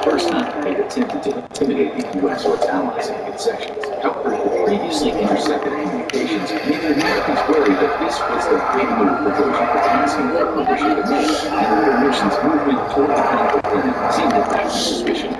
first time they attempted to intimidate the U.S. or its allies in concessions. However, the previously intercepted communications made the Americans worry that this was the big move Prigozhin was asking for permission to make, and that their nation's movement toward the conflict limit seemed to back the suspicion.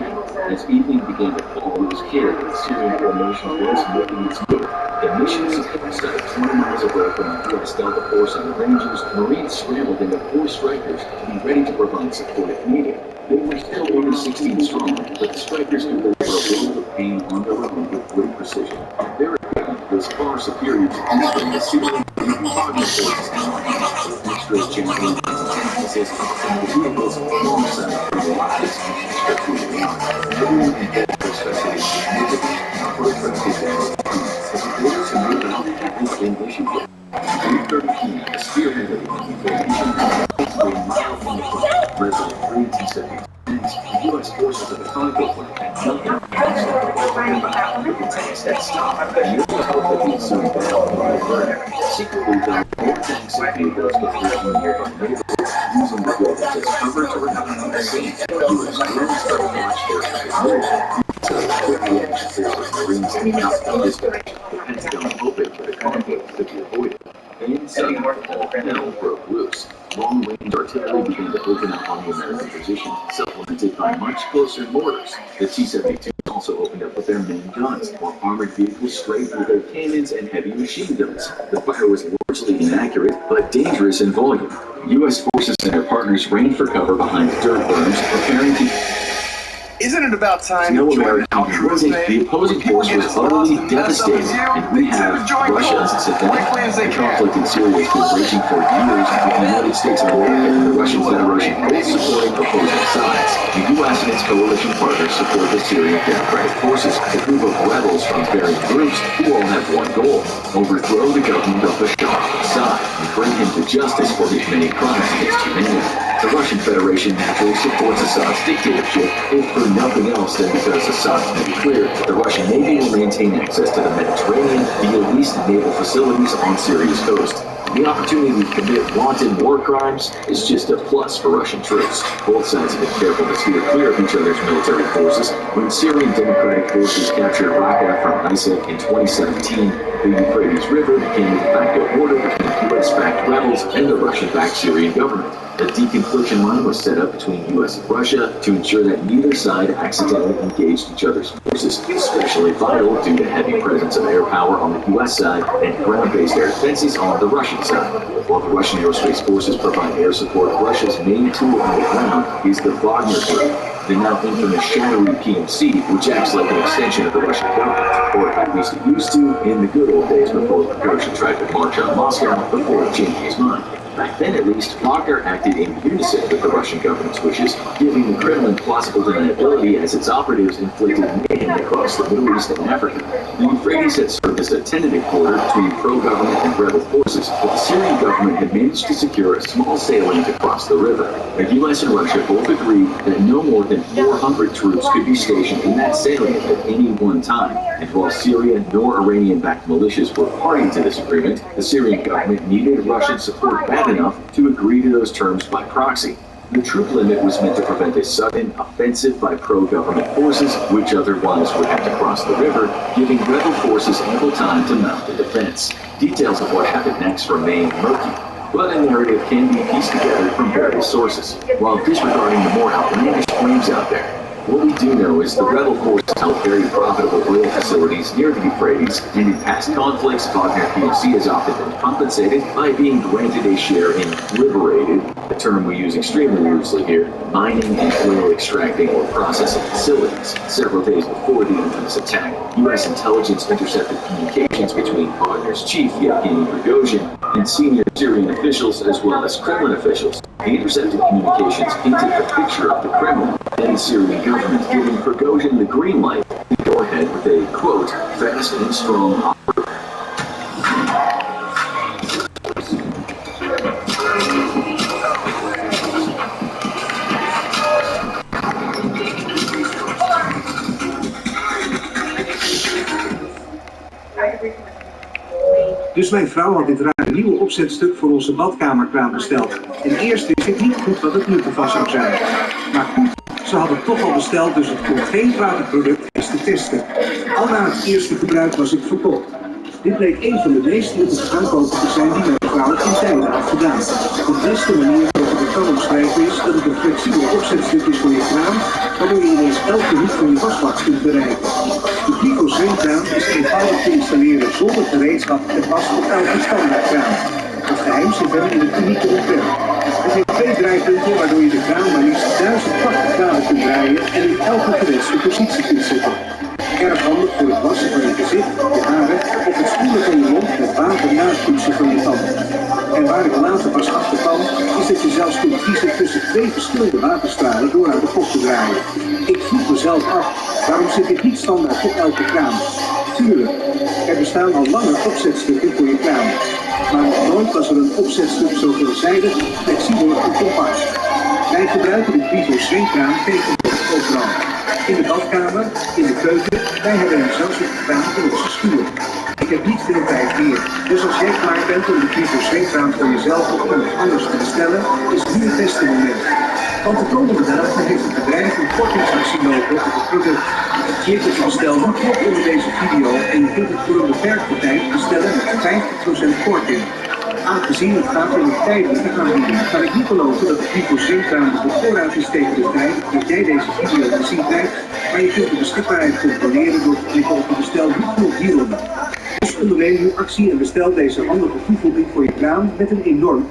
As evening began to fall, it was clear that the Syrian formation was making its move. The mission support started 20 miles away from the U.S. Delta Force and the Rangers. Marines scrambled into 4 strikers to be ready to provide support if needed. They were still only 16 strong, but the strikers could deliver a world of pain on their own with great precision. Their equipment was far superior to anything the Syrian Wagner forces with extra javelin missiles, the vehicles alongside the rockets and extra cruising arms. Everyone involved respected it significantly for attractive as orders to move out had been issued. 3:30 p.m. the spearheaded the formation a mile from the front, led by 3 T-72s. The U.S. forces at the Congo plant had nothing to the tanks that stopped. The U.S. hoped that the ensuing battle would be murder. Secretly, there were more tanks and vehicles positioned in nearby neighborhoods, using the buildings as cover to remain on the scene. U.S. drones that watched their epic move. Quickly anxious forces, Marines, and Alpha dispatched. The Pentagon hoping that the conflict could be avoided. And suddenly, all hell broke loose. Long-range artillery began to open up on the American position, supplemented by much closer mortars. The T-72s also opened up with their main guns, while armored vehicles sprayed with their cannons and heavy machine guns. The fire was largely inaccurate, but dangerous in volume. U.S. forces and their partners ran for cover behind dirt berms, preparing to... Isn't it about time? No American warning, the opposing force was utterly devastated, and we have Russia as its event. The conflict in Syria has been raging for years, with the United States of America and the Russian Federation both supporting opposing sides. The U.S. and its coalition partners support the Syrian Democratic Forces, a group of rebels from varying groups who all have one goal: overthrow the government of Bashar al-Assad and bring him to justice for his many crimes against humanity. The Russian Federation naturally supports Assad's dictatorship, if for nothing else than because Assad's made it clear the Russian Navy will maintain access to the Mediterranean via leased naval facilities on Syria's coast. The opportunity to commit wanton war crimes is just a plus for Russian troops. Both sides have been careful to steer clear of each other's military forces. When Syrian Democratic Forces captured Raqqa from ISIL in 2017, the Euphrates River became the de facto border between U.S.-backed rebels and the Russian-backed Syrian government. A deconfliction line was set up between U.S. and Russia to ensure that neither side accidentally engaged each other's forces, especially vital due to heavy presence of air power on the U.S. side and ground-based air defenses on the Russian side. While the Russian aerospace forces provide air support, Russia's main tool on the ground is the Wagner Group, the now infamous shadowy PMC, which acts like an extension of the Russian government, or at least it used to in the good old days before Prigozhin tried to march on Moscow before changing his mind. Back then, at least, Wagner acted in unison with the Russian government's wishes, giving the Kremlin plausible deniability as its operatives inflicted mayhem across the Middle East and Africa. The Euphrates had served as a tentative border between pro-government and rebel forces, but the Syrian government had managed to secure a small salient across the river. The U.S. and Russia both agreed that no more than 400 troops could be stationed in that salient at any one time. And while Syria nor Iranian-backed militias were party to this agreement, the Syrian government needed Russian support bad enough to agree to those terms by proxy. The troop limit was meant to prevent a sudden offensive by pro-government forces, which otherwise would have to cross the river, giving rebel forces ample time to mount a defense. Details of what happened next remain murky, but a narrative can be pieced together from various sources, while disregarding the more outlandish claims out there. What we do know is the rebel forces held very profitable oil facilities near the Euphrates, and in past conflicts, Wagner PMC has often been compensated by being granted a share in liberated, a term we use extremely loosely here, mining and oil extracting or processing facilities. Several days before the infamous attack, U.S. intelligence intercepted communications between Wagner's chief, Yevgeny Prigozhin, and senior Syrian officials as well as Kremlin officials. The intercepted communications painted a picture of the Kremlin and the Syrian government giving Prigozhin the green light to go ahead with a, quote, fast and strong operation. Dus mijn vrouw had dit raar nieuwe opzetstuk voor onze badkamerkraan besteld. En eerst wist ik niet goed wat het nut ervan zou zijn. Maar goed, Ze hadden toch al besteld, dus het kon geen waterproduct is te testen. Al na het eerste gebruik was ik verkocht. Dit bleek een van de meest nuttige aankopen te zijn die mijn vrouw in tijden had gedaan. De beste manier waarop ik kan omschrijven is dat het een flexibel opzetstuk is voor je kraan, waardoor je ineens elke hoek van je wasbak kunt bereiken. De Vivo zwemkraan is eenvoudig te installeren zonder gereedschap en past op elke standaardkraan. Het geheim zit hem in het unieke ontwerp. Het heeft 2 draaipunten waardoor je de kraan maar liefst 1080 graden kunt draaien en in elke gewenste positie kunt zetten. Erg handig voor het wassen van je gezicht, je haren of het spoelen van je mond met water na het poetsen van je tanden. En waar ik later pas achter kwam, is dat je zelfs kunt kiezen tussen 2 verschillende waterstralen door aan de kop te draaien. Ik vroeg mezelf af, waarom zit dit niet standaard op elke kraan? Tuurlijk, er bestaan al lange opzetstukken voor je kraan. Maar nog nooit was er een opzetstuk zo veelzijdig, flexibel en compact. Wij gebruiken de Vivo zwemkraan tegenwoordig overal. In de badkamer, in de keuken, wij hebben hem zelfs op de kraan in onze stoel. Ik heb niet veel tijd meer, dus als jij klaar bent om de Vivo zwemkraan voor jezelf of iemand anders te bestellen, is nu het beste moment. Want de komende dagen heeft het bedrijf een kortingsactie lopen op het product. Klik op je bestel nu knop onder deze video en je kunt het voor een beperkte tijd bestellen met 50% korting. Aangezien het gaat om een tijdelijke aanbieding, kan ik niet beloven dat de Vivo zwemkraan op voorraad is tegen de tijd dat jij deze video te zien krijgt, maar je kunt de beschikbaarheid controleren door te klikken op de bestel nu knop hieronder. Dus onderneem nu actie en bestel deze handige toevoeging voor je kraan met een enorm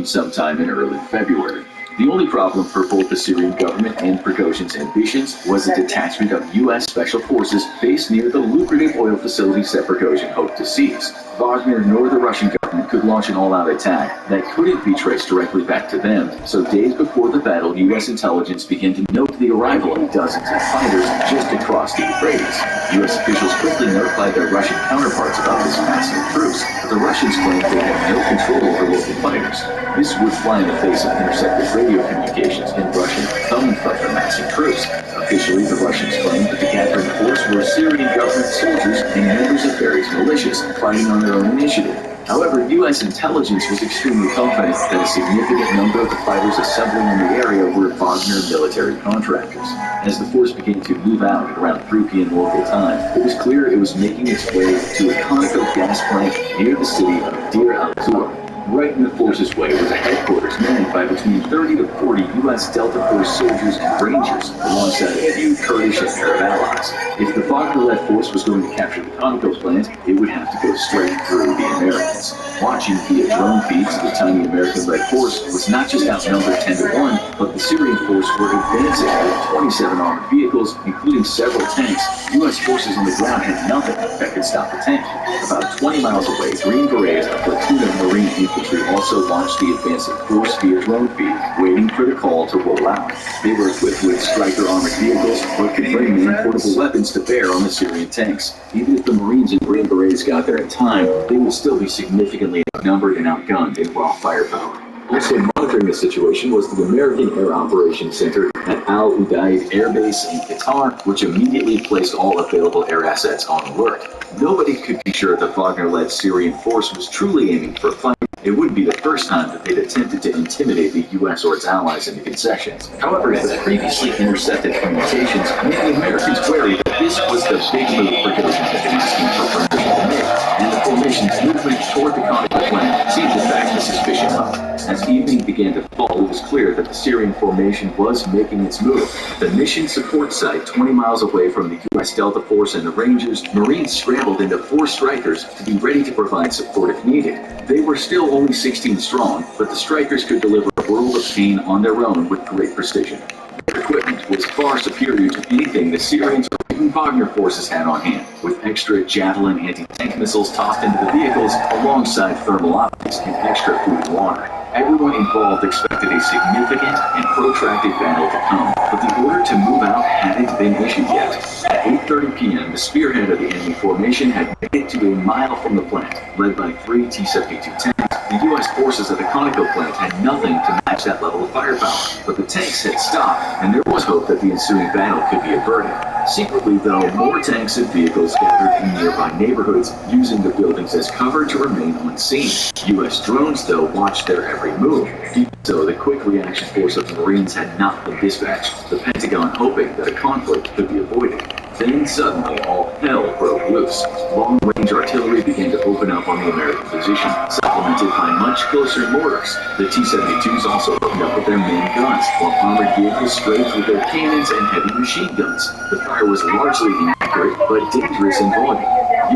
sometime in early February. The only problem for both the Syrian government and Prigozhin's ambitions was the detachment of U.S. Special Forces based near the lucrative oil facilities that Prigozhin hoped to seize. Wagner nor the Russian government could launch an all-out attack that couldn't be traced directly back to them, so days before the battle, U.S. intelligence began to note the arrival of dozens of fighters just across the Euphrates. U.S. officials quickly notified their Russian counterparts about this massive truce, but the Russians claimed they had no control over local fighters. This would fly in the face of intercepted radio communications in Russian coming from the massive truce. Officially, the Russians claimed that the gathering force were Syrian government soldiers and members of various militias fighting on their own initiative. However, U.S. intelligence was extremely confident that a significant number of the fighters assembling in the area were Wagner military contractors. As the force began to move out at around 3 p.m. local time, it was clear it was making its way to a Conoco gas plant near the city of Deir al-Zur. Right in the force's way was a headquarters manned by between 30 to 40 U.S. Delta Force soldiers and Rangers, alongside a few Kurdish and Arab allies. If the Wagner-led force was going to capture the Conoco plant, it would have to go straight through the Americans. Watching via drone feeds the tiny American-led force was not just outnumbered 10 to 1, but the Syrian force were advancing with 27 armored vehicles, including several tanks. U.S. forces on the ground had nothing that could stop the tank. About 20 miles away, Green Berets, a platoon of Marine infantry, also launched the advancing force via drone feed, waiting for the call to roll out. They were equipped with Stryker armored vehicles, but could bring man-portable weapons to bear on the Syrian tanks. Even if the Marines and Green Berets got there in time, they would still be significantly outnumbered and outgunned in raw firepower. Also monitoring the situation was the American Air Operations Center at Al Udeid Air Base in Qatar, which immediately placed all available air assets on alert. Nobody could be sure the Wagner-led Syrian force was truly aiming for a fight. It wouldn't be the first time that they'd attempted to intimidate the U.S. or its allies into concessions. However, the previously intercepted communications made the Americans wary that this was the big move Prigozhin had been asking for permission to make, and the formation's movement toward the Conoco plant seemed to back the suspicion up. As evening began to fall, it was clear that the Syrian formation was making its move. At the mission support site 20 miles away from the U.S. Delta Force and the Rangers, Marines scrambled into 4 Strykers to be ready to provide support if needed. They were still only 16 strong, but the Strykers could deliver a world of pain on their own with great precision. Their equipment was far superior to anything the Syrians or even Wagner forces had on hand, with extra Javelin anti-tank missiles tossed into the vehicles alongside thermal optics and extra food and water. Everyone involved expected a significant and protracted battle to come, but the order to move out hadn't been issued yet. At 8:30 p.m., the spearhead of the enemy formation had made it to a mile from the plant. Led by 3 T-72 tanks, the U.S. forces at the Conoco plant had nothing to match match that level of firepower. But the tanks had stopped, and there was hope that the ensuing battle could be averted. Secretly, though, more tanks and vehicles gathered in nearby neighborhoods, using the buildings as cover to remain unseen. U.S. drones, though, watched their every move. Even so, the quick reaction force of Marines had not been dispatched, the Pentagon hoping that a conflict could be avoided. Then suddenly, all hell broke loose. Long-range artillery began to open up on the American position, supplemented by much closer mortars. The T-72s also opened up with their main guns, while armored vehicles strafed with their cannons and heavy machine guns. The fire was largely inaccurate, but dangerous in volume.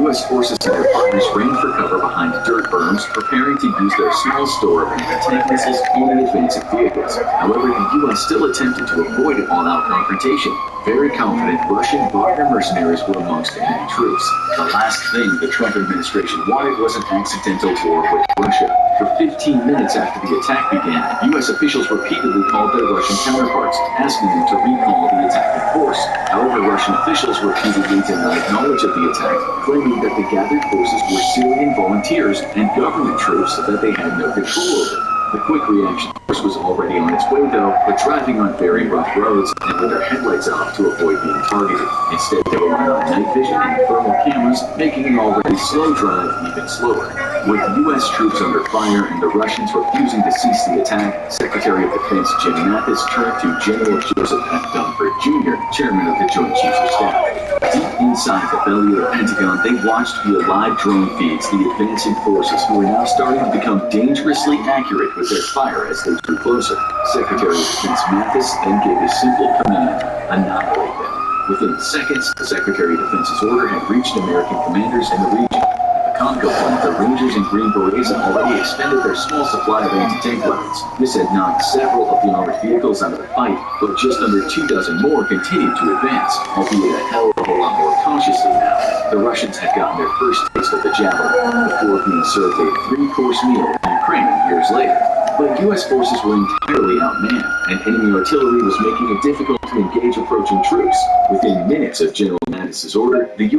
U.S. forces and their partners ran for cover behind dirt berms, preparing to use their small store of anti-tank missiles on the advancing vehicles. However, the U.S. still attempted to avoid an all-out confrontation. Very confident Russian Wagner mercenaries were amongst enemy troops. The last thing the Trump administration wanted was an accidental war with Russia. For 15 minutes after the attack began, U.S. officials repeatedly called their Russian counterparts, asking them to recall the attacking force. However, Russian officials repeatedly denied knowledge of the attack, claiming that the gathered forces were Syrian volunteers and government troops that they had no control over. The quick reaction force was already on its way, though, but driving on very rough roads and with their headlights off to avoid being targeted. Instead, they relied on night vision and thermal cameras, making an already slow drive even slower. With U.S. troops under fire and the Russians refusing to cease the attack, Secretary of Defense Jim Mathis turned to General Joseph F. Dunford Jr., Chairman of the Joint Chiefs of Staff. Deep inside the belly of the Pentagon, they watched via live drone feeds the advancing forces, who were now starting to become dangerously accurate with their fire as they drew closer. Secretary of Defense Mathis then gave a simple command: annihilate them. Within seconds, the Secretary of Defense's order had reached American commanders in the region. At the Congo front, the Rangers and Green Berets had already expended their small supply of anti-tank weapons. This had knocked several of the armored vehicles out of the fight, but just under 24 more continued to advance, albeit a hell of a lot more cautiously now. The Russians had gotten their first taste of the Javelin, before being served a 3-course meal in Ukraine years later. But U.S. forces were entirely outmanned, and enemy artillery was making it difficult to engage approaching troops. Within minutes of General Mattis's order, the U.S.